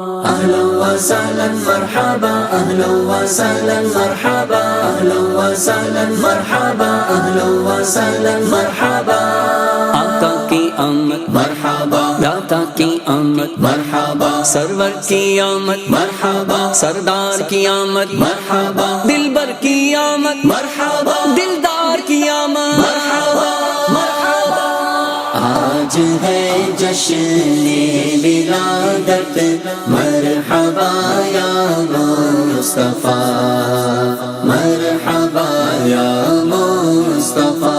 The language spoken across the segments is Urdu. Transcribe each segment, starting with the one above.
أهلا وسهلا مرحبا أهلا وسهلا مرحبا أهلا وسهلا مرحبا أهلا وسهلا مرحبا آقا کی آمد مرحبا داتا کی آمد مرحبا سرور کی آمد مرحبا سردار کی آمد مرحبا دلبر کی آمد مرحبا دلدار کی آمد مرحبا مرحبا آج ہے جشن ولادت مرحبا یا مصطفیٰ مرحبا یا مصطفیٰ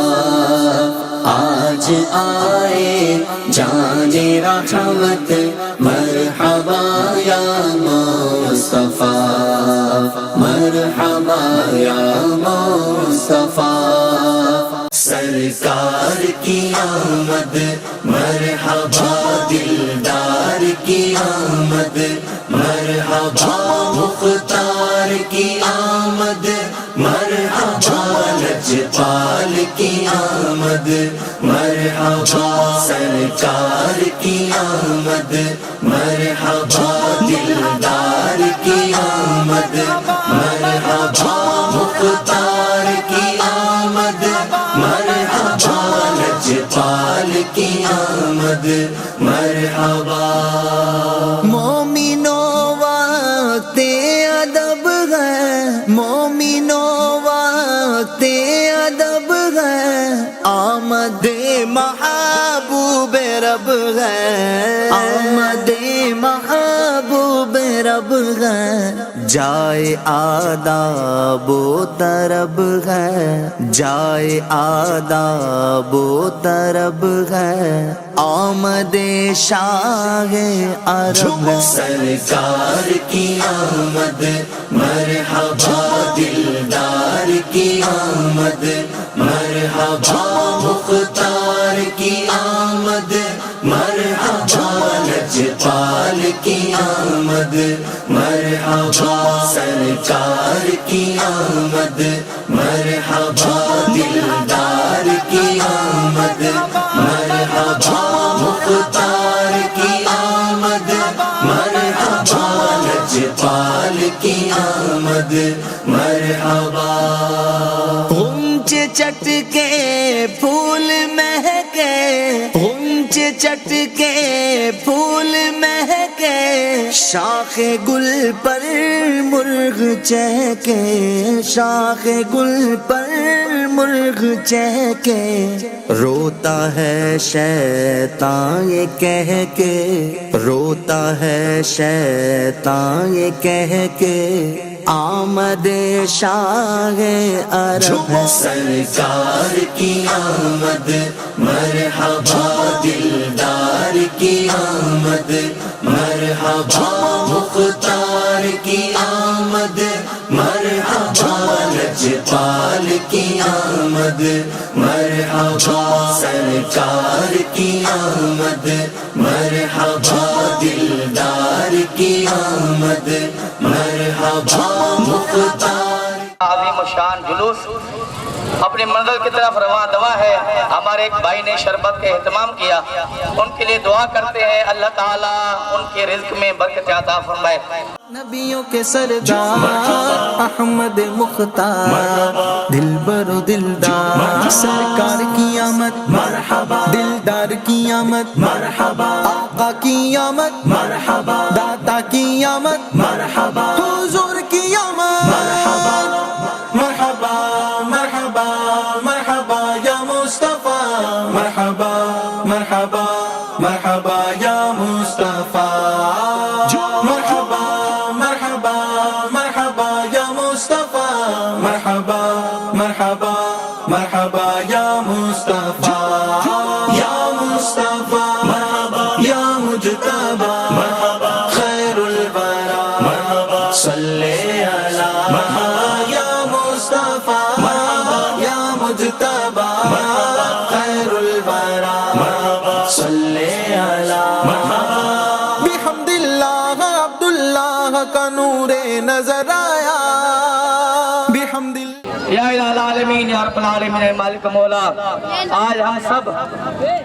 آج آئے جان رحمت مرحبا یا مصطفیٰ مرحبا یا مصطفیٰ سرکار کی آمد مرحبا دلدار کی آمد مرحبا مختار کی آمد مرحبا لجپال کی آمد مرحبا سرکار کی آمد مرحبا دلدار کی آمد مرحبا مختار کی آمد مرحبا لجپال کی آمد مرحبا مومنوں وقت ادب ہے مومنوں وقت ادب ہے آمد محبوب رب ہے آمد محبوب رب ہے جائے آداب و طرب ہے جائے آداب و طرب ہے آمد شاہ عرب سرکار کی آمد مرحبا دلدار کی آمد مرحبا مختار کی آمد مرحبا لجپال کی آمد مرحبا سرکار کی آمد مرحبا دلدار کی آمد مرحبا مختار کی آمد مرحبا لجپال کی آمد مرحبا غنچے چٹ کے پھول مہکے غنچے چٹ کے پھول مہکے شاخ گل پر مرغ چہکے شاخ گل پر مرغ چہکے روتا ہے شیطان یہ کہہ کے روتا ہے شیطان یہ کہہ کے آمد شاہ عرب سرکار کی آمد مرحبا دلدار کی آمد مرحبا مختار کی آمد مرحبا لجپال کی آمد مرحبا سرکار کی آمد مرحبا دلدار کی آمد مرحبا مختار عظیم الشان جلوس اپنی منزل کی طرف رواں دوا ہے ہمارے ایک بھائی نے شربت کا اہتمام کیا ان کے لیے دعا کرتے ہیں اللہ تعالیٰ ان کے رزق میں برکت عطا فرمائے نبیوں کے سردار احمد مختار دلبر و دلدار سرکار کی آمد مرحبا دلدار کی آمد مرحبا آقا کی آمد مرحبا داتا کی آمد مرحبا حضور کی آمد مرحبا مرحبا مرحبا مرحبا یا مصطفیٰ مرحبا مرحبا مرحبا یا مصطفیٰ مرحبا مرحبا مرحبا یا مصطفیٰ مرحبا مرحبا مرحبا یا مصطفیٰ یا مصطفیٰ یا مجتبی خیر الورا صلی علی یا مصطفیٰ یا مجتبی خیر الورا صلی علی بحمد اللہ عبداللہ کا نور نظر آیا بحمد اللہ یا الہ العالمین یا رب العالمین اے مالک مولا آج ہم سب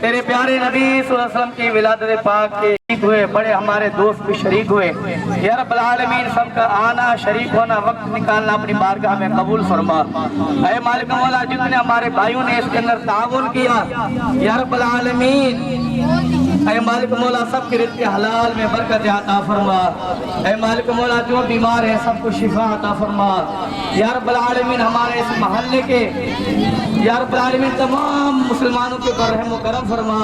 تیرے پیارے نبی صلی اللہ علیہ وسلم کی ولادت پاک کے شریک ہوئے، بڑے ہمارے دوست بھی شریک ہوئے، یا رب العالمین سب کا آنا شریک ہونا وقت نکالنا اپنی بارگاہ میں قبول فرما۔ اے مالک مولا جتنے ہمارے بھائیوں نے اس کے اندر تعاون کیا یا رب العالمین اے مالک مولا سب کے رزق حلال میں برکت عطا فرما۔ اے مالک مولا جو بیمار ہیں سب کو شفا عطا فرما یا رب العالمین۔ ہمارے اس محلے کے یا رب العالمین تمام مسلمانوں کے پر رحم و کرم فرما۔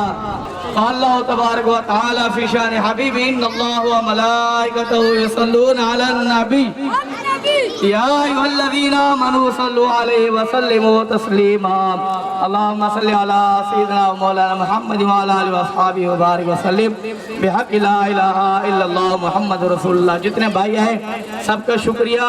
اللہ تبارک و تعالی فی شان حبیب ان اللہ و ملائکتہ یصلون علی النبی یا ایھا الذین آمنوا صلوا علیہ وسلموا تسلیما۔ اللہم صلی علی سیدنا و مولانا محمد وعلی آلہ واصحابہ وبارک وسلم بحق لا الہ الا اللہ محمد رسول اللہ۔ جتنے بھائی ہیں سب کا شکریہ۔